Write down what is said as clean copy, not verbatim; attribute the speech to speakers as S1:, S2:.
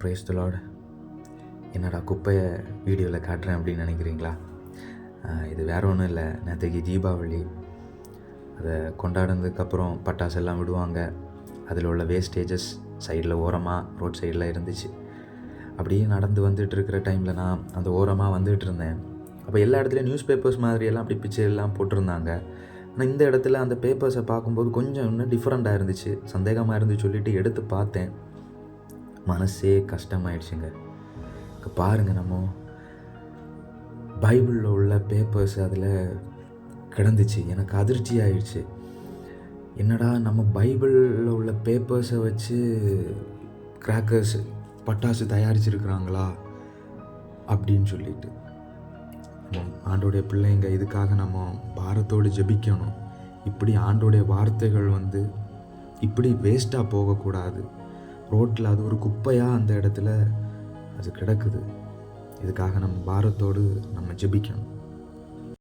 S1: Praise the Lord. என்னடா குப்பையை வீடியோவில் காட்டுறேன் அப்படின்னு நினைக்கிறீங்களா? இது வேறு ஒன்றும் இல்லை. நேற்றுக்கு தீபாவளி. அதை கொண்டாடினதுக்கப்புறம் பட்டாசு எல்லாம் விடுவாங்க. அதில் உள்ள வேஸ்டேஜஸ் சைடில் ஓரமாக ரோட் சைடில் இருந்துச்சு. அப்படியே நடந்து வந்துட்டு இருக்கிற டைமில் நான் அந்த ஓரமாக வந்துகிட்டு இருந்தேன். அப்போ எல்லா இடத்துலையும் நியூஸ் பேப்பர்ஸ் மாதிரியெல்லாம் அப்படி பிக்சர்லாம் போட்டிருந்தாங்க. ஆனால் இந்த இடத்துல அந்த பேப்பர்ஸை பார்க்கும்போது கொஞ்சம் இன்னும் டிஃப்ரெண்ட்டாக இருந்துச்சு, சந்தேகமாக இருந்து சொல்லிவிட்டு எடுத்து பார்த்தேன். மனசே கஷ்டமாயிடுச்சுங்க. பாருங்கள், நம்ம பைபிளில் உள்ள பேப்பர்ஸ் அதில் கிடந்துச்சு. எனக்கு அதிர்ச்சி ஆயிடுச்சு. என்னடா நம்ம பைபிளில் உள்ள பேப்பர்ஸை வச்சு கிராக்கர்ஸ் பட்டாசு தயாரிச்சிருக்கிறாங்களா அப்படின்னு சொல்லிட்டு. ஆண்டோடைய பிள்ளைங்க, இதுக்காக நம்ம பாரத்தோடு ஜெபிக்கணும். இப்படி ஆண்டோடைய வார்த்தைகள் இப்படி வேஸ்ட்டாக போகக்கூடாது. ரோட்டில் அது ஒரு குப்பையாக அந்த இடத்துல அது கிடக்குது. இதுக்காக நம்ம பாரத்தோடு நம்ம ஜெபிக்கணும்.